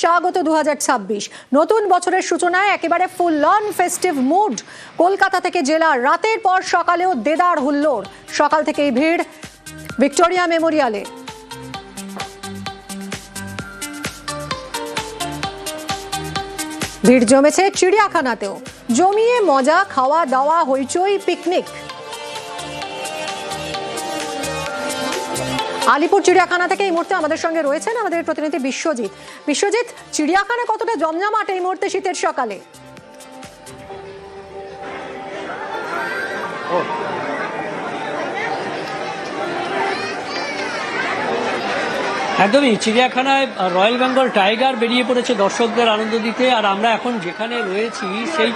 স্বাগত 2026। নতুন বছরের সূচনায় একেবারে full on festive mood. Kolkata থেকে জেলার রাতের পর সকালেও দেদার হুল্লোড়। সকাল থেকেই ভিড় ভিক্টোরিয়া মেমোরিয়ালে। ভিড় জমেছে চিড়িয়াখানাতেও, জমিয়ে মজা, খাওয়া দাওয়া, হইচই, পিকনিক। আলিপুর চিড়িয়াখানা থেকে এই মুহূর্তে আমাদের সঙ্গে রয়েছেন আমাদের প্রতিনিধি বিশ্বজিৎ। বিশ্বজিৎ, চিড়িয়াখানা কতটা জমজমাট এই মুহূর্তে শীতের সকালে? একদমই, চিড়িয়াখানায় রয়্যাল বেঙ্গল টাইগার বেরিয়ে পড়েছে দর্শকদের আনন্দ দিতে। আর আমরা এখন যেখানে রয়েছি সেই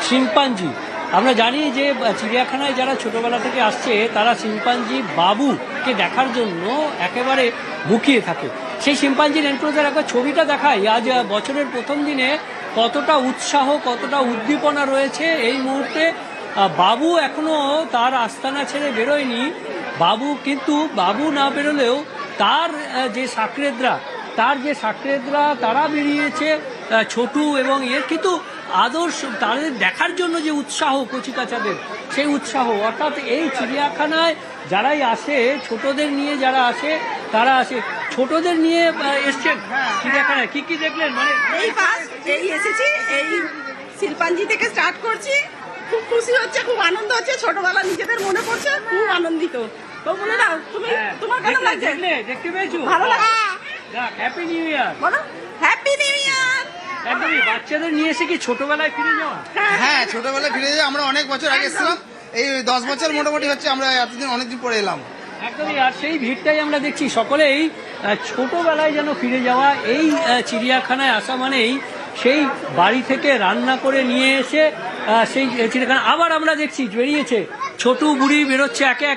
শিম্পাঞ্জি, আমরা জানি যে চিড়িয়াখানায় যারা ছোটবেলা থেকে আসছে তারা শিম্পাঞ্জি বাবুকে দেখার জন্য একেবারে মুখিয়ে থাকে। সেই শিম্পাঞ্জির এনক্লোজার একবার ছবিটা দেখাই। আজ বছরের প্রথম দিনে কতটা উৎসাহ, কতটা উদ্দীপনা রয়েছে এই মুহূর্তে। বাবু এখনো তার আস্তানা ছেড়ে বেরোয়নি। বাবু না বেরোলেও তার যে সাকরেদরা তারা বেরিয়েছে, ছোটু এবং কিন্তু আদর্শ তাদের দেখার জন্য যে উৎসাহ কচিকাচাদের, সেই উৎসাহ অর্থাৎ এই চিড়িয়াখানায় যারাই আসে, ছোটদের নিয়ে যারা আসে তারা আসে। ছোটদের নিয়ে এসছেন চিড়িয়াখানায়, কি কি দেখলেন? মানে এই এসেছি, এই শিল্পাঞ্জি থেকে স্টার্ট করছি। খুব খুশি হচ্ছে, খুব আনন্দ হচ্ছে। ছোটবেলা নিজেদের মনে পড়ছে, খুব আনন্দিত। তো বলে দাও, তুমি তোমার কেমন লাগছে? দেখতে পেয়েছো? ভালো লাগছে। Happy new year. বলো হ্যাপি নিউ ইয়ার। একদমই, বাচ্চাদের নিয়ে এসে কি ছোটবেলায় ফিরে যাওয়া? হ্যাঁ, ছোটবেলায় ফিরে যাওয়া। আমরা অনেক বছর আগে এসেছিলাম, এই 10 বছর মোটামুটি হচ্ছে আমরা এতদিন অনেকদিন পরে এলাম। একদমই, আর সেই ভিড়টাই আমরা দেখছি। সকলেই ছোটবেলায় যেন ফিরে যাওয়া। এই চিড়িয়াখানায় আসা মানেই সেই বাড়ি থেকে রান্না করে নিয়ে এসে সেই চিড়িয়াখানা আবার আমরা দেখছি বেরিয়েছে ছোটু বুড়ি বেরোচ্ছে একে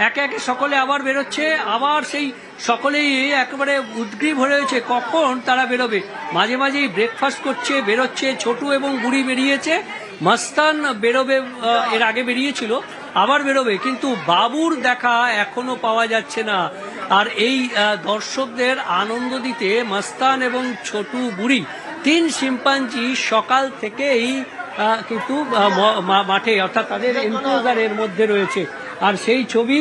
একে সকলে আবার বেরোচ্ছে। আবার সেই সকলেই একেবারে উদ্গ্রীব হয়ে রয়েছে কখন তারা বেরোবে। মাঝে মাঝেই ব্রেকফাস্ট করছে, বেরোচ্ছে। ছোটু এবং বুড়ি বেরিয়েছে, মাস্তান বেরোবে, এর আগে বেরিয়েছিল, আবার বেরোবে, কিন্তু বাবুর দেখা এখনো পাওয়া যাচ্ছে না। আর এই দর্শকদের আনন্দ দিতে মাস্তান এবং ছোটু বুড়ি, 3 শিম্পাঞ্জি সকাল থেকেই কিন্তু মাঠে অর্থাৎ তাদের এনক্লোজারের মধ্যে রয়েছে। আর সেই ছবি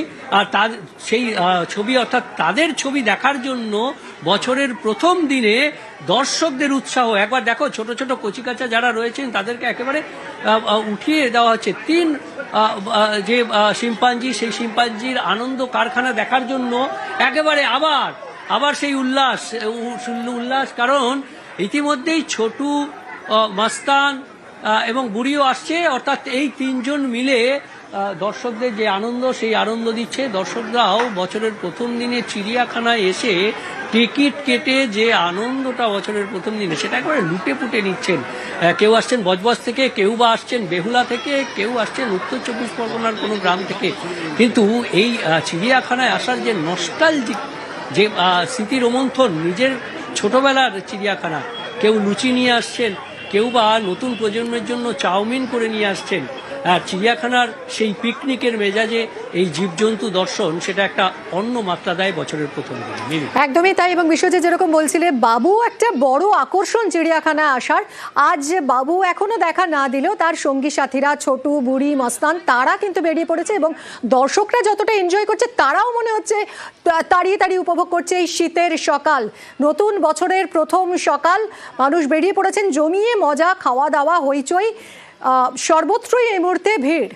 অর্থাৎ তাদের ছবি দেখার জন্য বছরের প্রথম দিনে দর্শকদের উৎসাহ একবার দেখো। ছোট ছোট কচিকাচা যারা রয়েছেন তাদেরকে একেবারে উঠিয়ে দেওয়া হচ্ছে। 3 যে শিম্পাঞ্জি, সেই শিম্পাঞ্জির আনন্দ কারখানা দেখার জন্য একেবারে আবার সেই উল্লাস। কারণ ইতিমধ্যেই ছোটু, মাস্তান এবং বুড়িও আসছে। অর্থাৎ এই 3 জন মিলে দর্শকদের যে আনন্দ, সেই আনন্দ দিচ্ছে। দর্শকরাও বছরের প্রথম দিনে চিড়িয়াখানায় এসে টিকিট কেটে যে আনন্দটা বছরের প্রথম দিনে, সেটা একেবারে লুটে পুটে নিচ্ছেন। কেউ আসছেন বজবজ থেকে, কেউ বা আসছেন বেহুলা থেকে, কেউ আসছেন উত্তর 24 পরগনার কোনো গ্রাম থেকে। কিন্তু এই চিড়িয়াখানায় আসার যে নস্টালজিক যে স্মৃতি রোমন্থন, নিজের ছোটবেলার চিড়িয়াখানা, কেউ লুচি নিয়ে আসছেন, কেউ বা নতুন প্রজন্মের জন্য চাউমিন করে নিয়ে আসছেন। আর চিড়িয়াখানার সেই পিকনিকের মেজাজে এই জীবজন্তু দর্শন, সেটা একটা অন্য মাত্রা দেয় বছরের প্রথম দিনে। একদমই তাই। এবং বিশ্বজিৎ, যেরকম বলছিলে, বাবু একটা বড় আকর্ষণ চিড়িয়াখানায় আসার। আজ যে বাবু এখনো দেখা না দিলেও তার সঙ্গী সাথীরা ছোটু, বুড়ি, মস্তান তারা কিন্তু বেরিয়ে পড়েছে। এবং দর্শকরা যতটা এনজয় করছে, তারাও মনে হচ্ছে তাড়িয়ে উপভোগ করছে এই শীতের সকাল। নতুন বছরের প্রথম সকাল, মানুষ বেরিয়ে পড়েছেন, জমিয়ে মজা, খাওয়া দাওয়া, হইচই, সর্বত্রই এই মুহূর্তে ভিড়।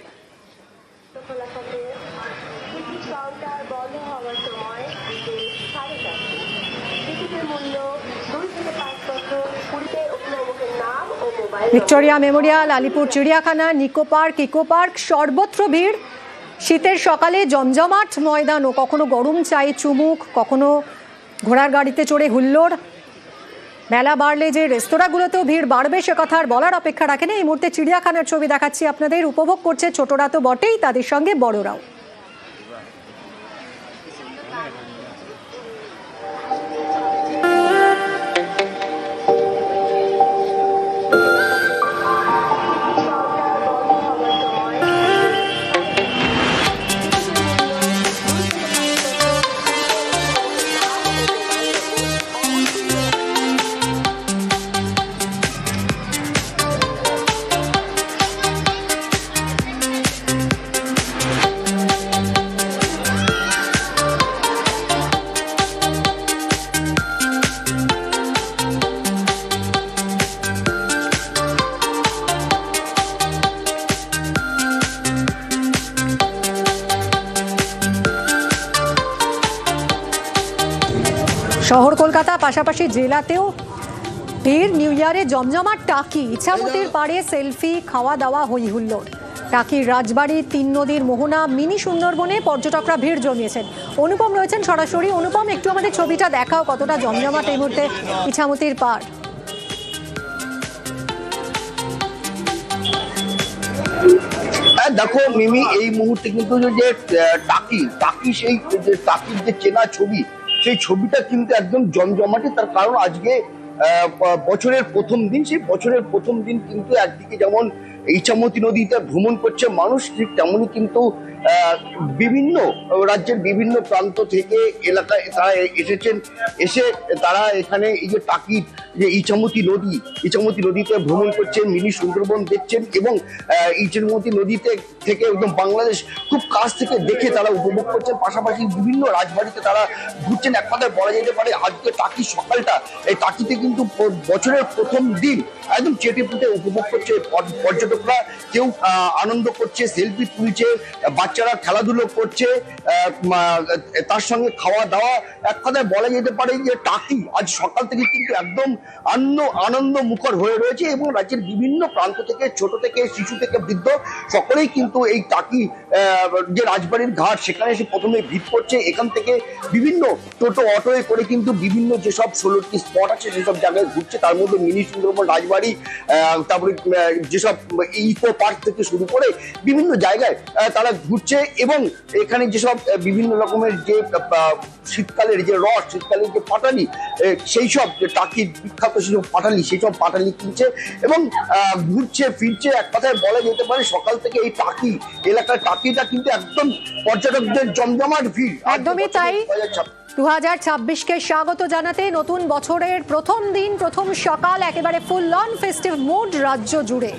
ভিক্টোরিয়া মেমোরিয়াল, আলিপুর চিড়িয়াখানা, নিকো পার্ক, সর্বত্র ভিড়। শীতের সকালে জমজমাট ময়দানও, কখনো গরম চাই চুমুক, কখনো ঘোড়ার গাড়িতে চড়ে হুল্লোড়। মেলা বাড়লে যে রেস্তোরাঁগুলোতেও ভিড় বাড়বে সে কথা আর বলার অপেক্ষা রাখে না। এই মুহূর্তে চিড়িয়াখানার ছবি দেখাচ্ছি আপনাদের। উপভোগ করছে ছোটরা তো বটেই, তাদের সঙ্গে বড়রাও। পাশাপাশি জেলাতেও ভিড়। নিউ ইয়ারে জমজমাট টাকি, ইছামতির পাড়ে সেলফি, খাওয়া দাওয়া, হই হুল্লোড়। টাকির রাজবাড়ি, 3 নদীর মোহনা, মিনি সুন্দরবনে পর্যটকরা ভিড় জমিয়েছেন। অনুপম রয়েছেন সরাসরি। অনুপম, একটু আমাদের ছবিটা দেখাও, কতটা জমজমাট এই মুহূর্তে ইছামতির পাড়। দেখো মিমি, এই মুহূর্তে কিন্তু যে টাকি সেই যে টাকির যে চেনা ছবি, সেই ছবিটা কিন্তু একদম জমজমাটে। তার কারণ আজকে বছরের প্রথম দিন। সেই বছরের প্রথম দিন কিন্তু একদিকে যেমন ইছামতি নদীতে ভ্রমণ করছে মানুষ, ঠিক তেমনই কিন্তু বিভিন্ন রাজ্যের বিভিন্ন প্রান্ত থেকে এলাকায় তারা এসেছেন। এসে তারা এখানে এই যে টাকির যে ইছামতি নদীতে ভ্রমণ করছেন, মিনি সুন্দরবন দেখছেন এবং ইছামতি নদীতে থেকে একদম বাংলাদেশ খুব কাছ থেকে দেখে তারা উপভোগ করছেন। পাশাপাশি বিভিন্ন রাজবাড়িতে তারা ঘুরছেন। এক কথায় বলা যেতে পারে আজকে টাকির সকালটা, এই টাকিতে কিন্তু বছরের প্রথম দিন একদম চেটেপুটে উপভোগ করছে পর্যটকরা। কেউ আনন্দ করছে, সেলফি তুলছে, বাচ্চারা খেলাধুলো করছে, তার সঙ্গে খাওয়া দাওয়া। এক কথায় বলা যেতে পারে যে টাকি আজ সকাল থেকে কিন্তু একদম আনন্দ মুখর হয়ে রয়েছে এবং রাজ্যের বিভিন্ন প্রান্ত থেকে, ছোট থেকে শিশু থেকে বৃদ্ধ, সকলেই কিন্তু এই টাকি যে রাজবাড়ির ঘাট, সেখানে এসে প্রথমে ভিড় করছে। এখান থেকে বিভিন্ন টোটো অটোয় করে কিন্তু বিভিন্ন যেসব 16টি স্পট আছে সেসব জায়গায় ঘুরছে। তার মধ্যে মিনি সুন্দরবন রাজবাড়ি, তারপরে যেসব ইকো পার্ক থেকে শুরু করে বিভিন্ন জায়গায় তারা ঘুরছে এবং এখানে যেসব বিভিন্ন রকমের যে শীতকালের যে রস, শীতকালের যে পাটালি, সেই সব যে টাকির বিখ্যাত সেসব পাটালি, সেই সব পাটালি কিনছে এবং ঘুরছে ফিরছে। এক কথায় বলা যেতে পারে সকাল থেকে এই টাকি এলাকার টাকিটা কিন্তু একদম পর্যটকদের জমজমাট ভিড়। একদমই তাই। 2026কে স্বাগত জানাতে নতুন বছরের প্রথম দিন, প্রথম সকাল, একেবারে ফুল অন ফেস্টিভ মুড রাজ্য জুড়ে।